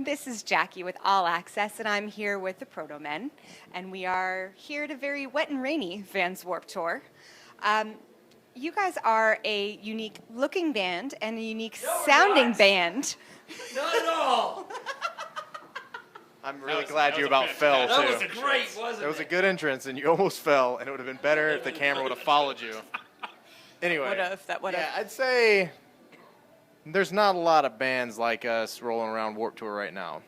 This is Jackie with All Access, and I'm here with the Protomen, and we are here at a very wet and rainy Vans Warped Tour. You guys are a unique-looking band and a unique-sounding band. Not at all. I'm really glad you about fell, too. That was great, wasn't it? It was a good entrance, and you almost fell, and it would have been better if the camera would have followed you. Anyway, yeah, I'd say there's not a lot of bands like us rolling around Warped Tour right now.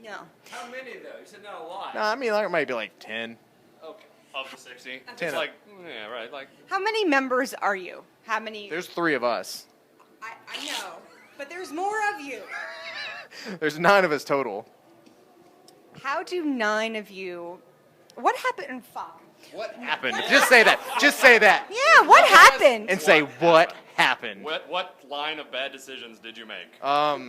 No. How many, though? You said not a lot. No, I mean, there might be like 10. Okay. Of the 60? 10. It's like, yeah, right. Like, How many members are you? How many? There's 3 of us. I know, but there's more of you. There's 9 of us total. How do 9 of you? What happened? Fuck. What happened? Just say that. Just say that. Yeah, what happened? And say what happened. What line of bad decisions did you make? well,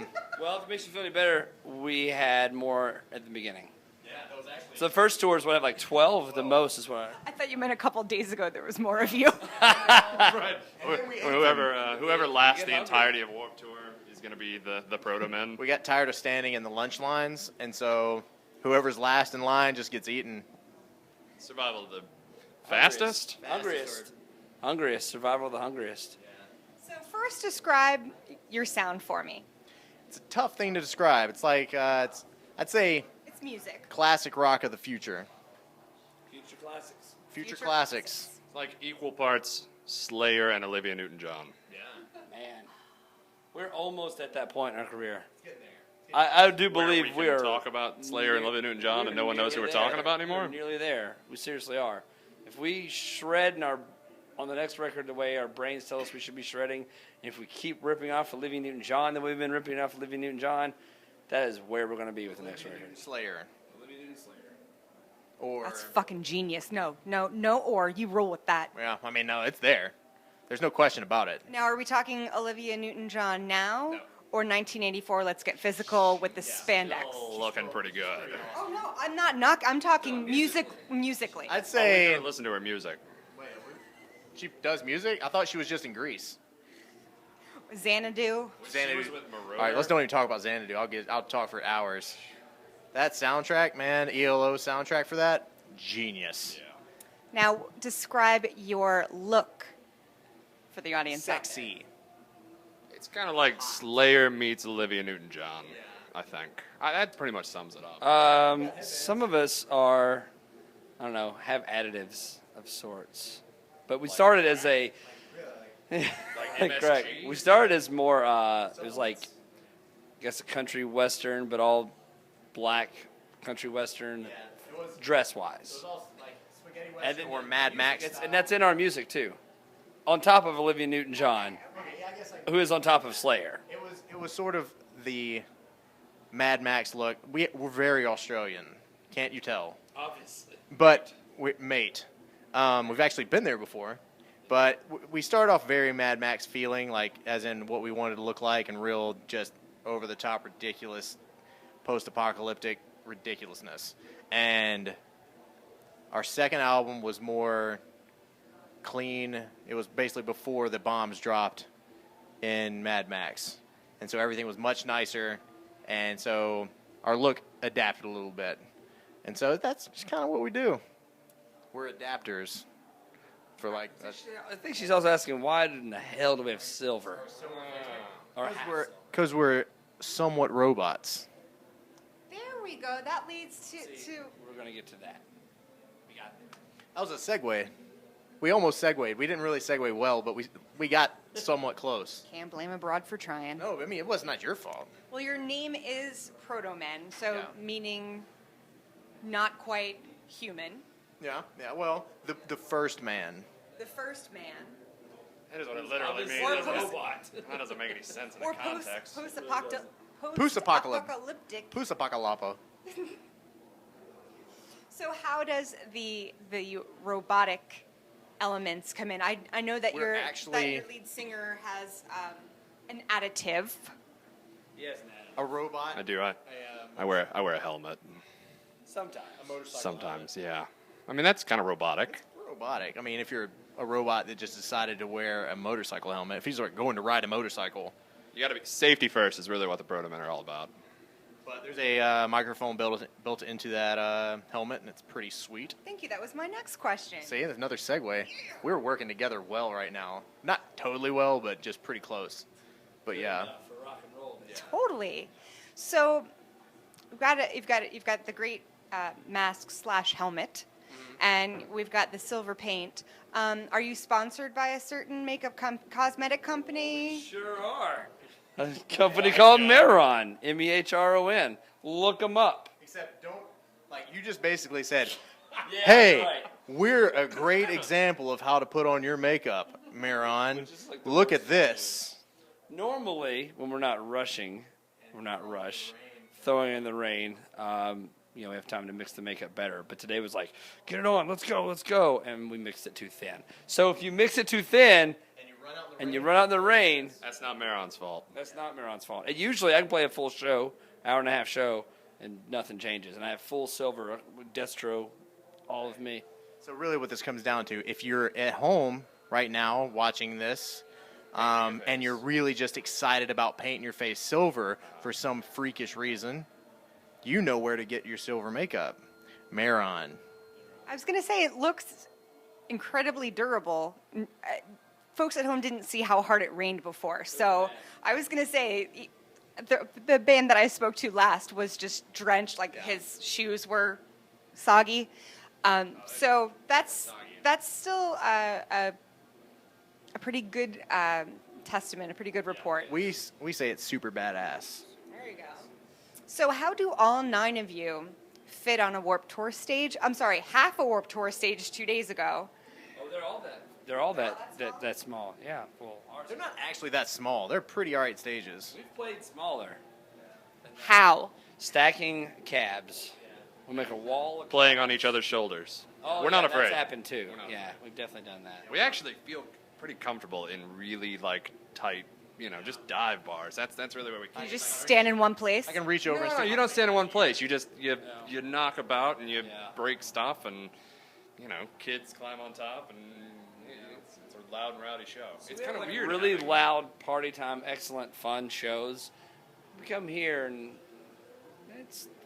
if it makes you feel any better, we had more at the beginning. Yeah, that was actually. So the first tours would have like 12. The most is what I thought you meant a couple days ago there was more of you. Right. Whoever lasts the entirety of Warped Tour is going to be the Protomen. We got tired of standing in the lunch lines, and so whoever's last in line just gets eaten. Survival of the fastest? Hungriest. Survival of the hungriest. So first, describe your sound for me. It's a tough thing to describe. It's like, I'd say It's music. classic rock of the future. Future classics. Future classics. It's like equal parts Slayer and Olivia Newton-John. Man, we're almost at that point in our career. I do believe we are. talk about Slayer and Olivia Newton-John and no one knows who we're talking about anymore. We're nearly there. We seriously are. If we shred on the next record the way our brains tell us we should be shredding, and if we keep ripping off Olivia Newton-John the way we've been ripping off Olivia Newton-John, that is where we're going to be with the next record. Slayer. Olivia Newton-Slayer. Or, That's fucking genius. No, or you roll with that. yeah, I mean, no, it's there. There's no question about it. Now, are we talking Olivia Newton-John now? Or 1984, Let's Get Physical with the spandex? Still looking pretty good. Oh, no, I'm not I'm talking musically. I'd We say gotta listen to her music. she does music. I thought she was just in Greece. Xanadu. She was with Marauder. All right, let's don't even talk about Xanadu. I'll talk for hours. That soundtrack, man, ELO soundtrack for that, genius. Yeah. Now, describe your look for the audience. out there. Sexy. It's kind of like Slayer meets Olivia Newton-John, I think. That pretty much sums it up. Some of us are, I don't know, have additives of sorts. But we started as a... MSG? Correct. We started as more, it was like, I guess a country western, but all black country western, dress-wise. And or Mad Max. And that's in our music, too. On top of Olivia Newton-John, who is on top of Slayer. It was sort of the Mad Max look. We're very Australian, can't you tell? Obviously. But mate, we've actually been there before. But we started off very Mad Max feeling, like as in what we wanted to look like, and real just over the top, ridiculous, post-apocalyptic ridiculousness. And our second album was more clean. It was basically before the bombs dropped in Mad Max, and so everything was much nicer, and so our look adapted a little bit, and so that's just kind of what we do. We're adapters for like. I think she's also asking, why in the hell do we have silver? Because we're somewhat robots. There we go. That leads to... We're going to get to that. We got it. That was a segue. We almost segued. We didn't really segue well, but we got somewhat close. Can't blame a broad for trying. No, I mean, it was not your fault. Well, your name is Protomen, so Yeah. meaning not quite human. Yeah, well, the first man. The first man. That is what it literally means. Or doesn't it? post- That doesn't make any sense in the Or context. post-apocalyptic. Pusapocalapa. So how does the robotic elements come in? I know that We're that your lead singer has an additive. Yes, A robot. I do. I wear a helmet. Sometimes. A motorcycle. Sometimes, yeah. I mean, that's kind of robotic. Robotic. I mean, if you're a robot that just decided to wear a motorcycle helmet, if he's like going to ride a motorcycle. You got to be safety first is really what the Protomen are all about. But there's a microphone built into that helmet, and it's pretty sweet. Thank you. That was my next question. See, there's another segue. We're working together well right now. Not totally well, but just pretty close. But yeah. For rock and roll. Totally. So you've got the great mask / helmet, and we've got the silver paint. Are you sponsored by a certain makeup cosmetic company? Sure are. A company called Mehron, Mehron. Look them up. Except don't, like, you just basically said, Yeah, hey, right. we're a great example of how to put on your makeup, Maron. Which is like the Look worst at this. Normally, when we're not rushing, throwing in the rain, we have time to mix the makeup better. But today was like, get it on, let's go. And we mixed it too thin. So if you mix it too thin and you run out in the rain, That's not Maron's fault. that's not Maron's fault. And usually I can play a full show, hour and a half show, and nothing changes. And I have full silver, destro, all of me. So really what this comes down to, if you're at home right now watching this, and you're really just excited about painting your face silver for some freakish reason, you know where to get your silver makeup. Maron. I was going to say it looks incredibly durable. Folks at home didn't see how hard it rained before, so I was going to say the band that I spoke to last was just drenched, like his shoes were soggy. So that's still a pretty good testament, a pretty good report. We say it's super badass. There you go. So how do all 9 of you fit on a Warped Tour stage? I'm sorry, half a Warped Tour stage 2 days ago. Oh, they're all that small. Yeah. Well, ours. They're not actually that small. They're pretty alright stages. We've played smaller. How? Stacking cabs. We make a wall. Of Playing on each other's shoulders. Oh, We're not afraid. That's happened too. Yeah, we've definitely done that. We actually feel pretty comfortable in really tight, just dive bars. That's really where we. You just stand in one place? I can reach over and No, stick you don't stand in one place. You just you knock about and you Yeah. break stuff and kids climb on top and it's a loud and rowdy show. It's kind of weird. Really loud party time, excellent fun shows. We come here and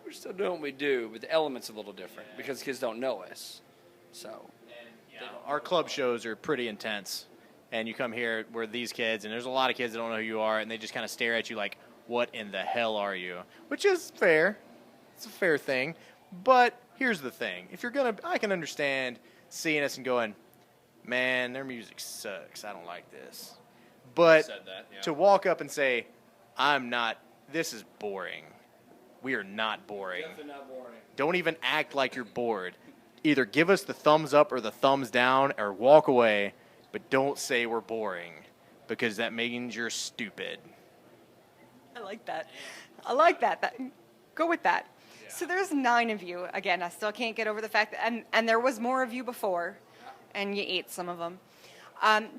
we're still doing what we do, but the element's a little different because kids don't know us. So Our club shows are pretty intense, and you come here where these kids, and there's a lot of kids that don't know who you are, and they just kind of stare at you like, what in the hell are you? Which is fair. It's a fair thing. But here's the thing. If you're going to, I can understand seeing us and going, man, their music sucks. I don't like this. But Said that, yeah. to walk up and say, this is boring. We are not boring. definitely not boring. Don't even act like you're bored. Either give us the thumbs up or the thumbs down or walk away, but don't say we're boring because that means you're stupid. I like that. I like that. Go with that. Yeah. So there's 9 of you. Again, I still can't get over the fact that, and there was more of you before, and you ate some of them.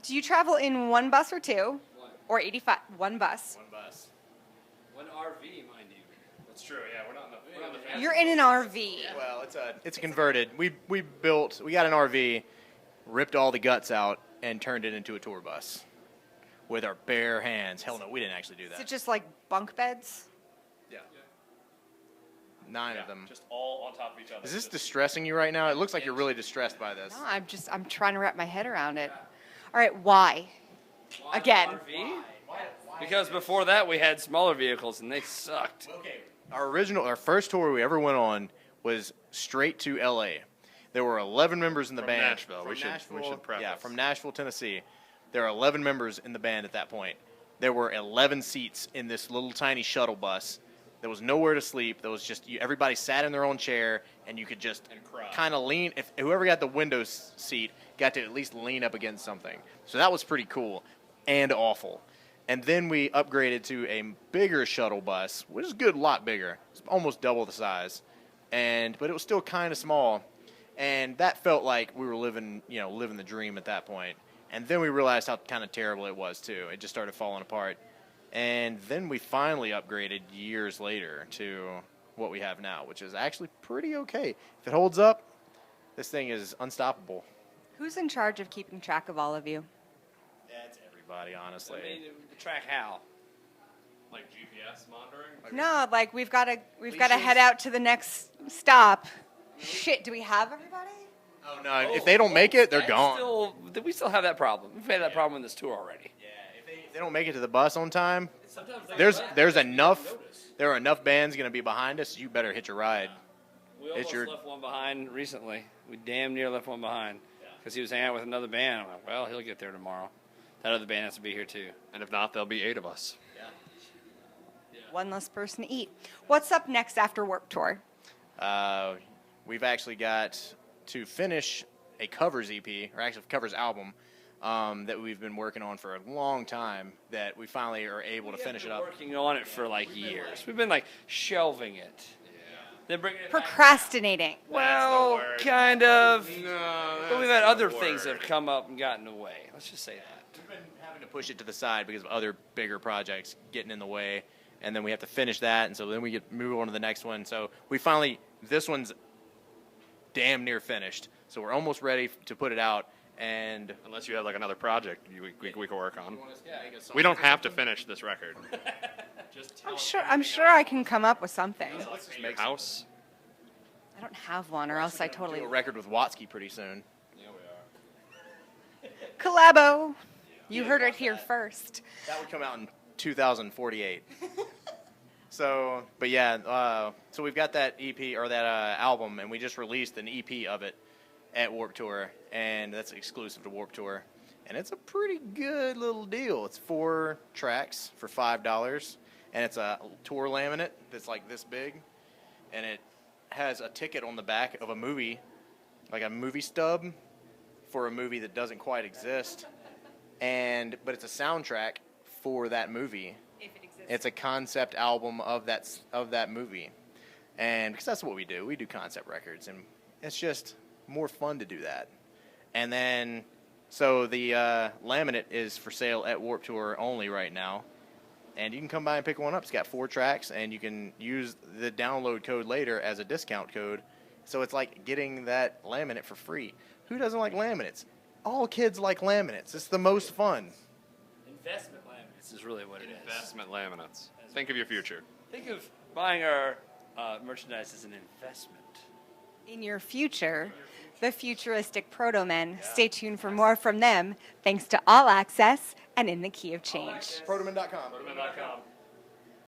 Do you travel in one bus or 2? One. Or 85? One bus. One bus. One RV, mind you. That's true. Yeah, we're not in the fancy. You're in an RV. Well, it's a converted. We got an RV, ripped all the guts out, and turned it into a tour bus with our bare hands. Hell no, we didn't actually do Is it that. just like bunk beds? Yeah. 9 of them. Just all on top of each other. Is this distressing you right now? It looks like you're really distressed by this. No, I'm trying to wrap my head around it. All right, why? Again. RV? Because before that we had smaller vehicles and they sucked. Okay. Our first tour we ever went on was straight to L.A. There were 11 members in the From band. Nashville. From We should Nashville, preface. Yeah, from Nashville, Tennessee. There are 11 members in the band at that point. There were 11 seats in this little tiny shuttle bus. There was nowhere to sleep. There was just everybody sat in their own chair, and you could just kind of lean. If whoever got the window seat got to at least lean up against something. So that was pretty cool and awful. And then we upgraded to a bigger shuttle bus, which is a good lot bigger. It's almost double the size, but it was still kind of small. And that felt like we were living the dream at that point. And then we realized how kind of terrible it was too. It just started falling apart. And then we finally upgraded years later to what we have now, which is actually pretty okay. If it holds up, this thing is unstoppable. Who's in charge of keeping track of all of you? That's everybody, honestly. Track how? Like GPS monitoring? No, like we've got to Leashes. head out to the next stop. Shit, do we have everybody? Oh no! If they don't make it, they're gone. We still have that problem. We've had that problem in this tour already. Yeah, if they don't make it to the bus on time, Sometimes there's enough. There are enough bands going to be behind us. You better hitch a ride. We almost left one behind recently. We damn near left one behind because he was hanging out with another band. I'm like, well, he'll get there tomorrow. That other band has to be here too. And if not, there'll be 8 of us. One less person to eat. What's up next after Warped Tour? We've actually got to finish a covers EP, or actually covers album, that we've been working on for a long time. That we finally are able to finish it up. Working on it for like years. We've been like shelving it. Then bringing it back. Procrastinating. Well, kind of. No, But we've had other things that have come up and gotten in the way. Let's just say that. We've been having to push it to the side because of other bigger projects getting in the way, and then we have to finish that, and so then we get move on to the next one. So we finally, this one's damn near finished, so we're almost ready to put it out. And Unless you have like another project we can work on. make a song We don't or have to something? finish this record. I'm sure I can come up with something. Make house. I don't have one, or else I totally Do a record with Watsky pretty soon. collabo. You heard it here first. That would come out in 2048. So, but yeah, so we've got that EP or that album, and we just released an EP of it at Warped Tour, and that's exclusive to Warped Tour, and it's a pretty good little deal. It's 4 tracks for $5, and it's a tour laminate that's like this big, and it has a ticket on the back of a movie, like a movie stub for a movie that doesn't quite exist, but it's a soundtrack for that movie. If it exists. It's a concept album of that movie, and because that's what we do. We do concept records, and it's just more fun to do that. And then, so the laminate is for sale at Warped Tour only right now, and you can come by and pick one up. It's got 4 tracks, and you can use the download code later as a discount code. So it's like getting that laminate for free. Who doesn't like laminates? All kids like laminates. It's the most fun. Investment laminates is really what it is. Investment laminates. Think of your future. Think of buying our merchandise as an investment. In your future, the futuristic Protomen. Stay tuned for more from them, thanks to All Access and In the Key of Change. Protomen.com. Protomen.com.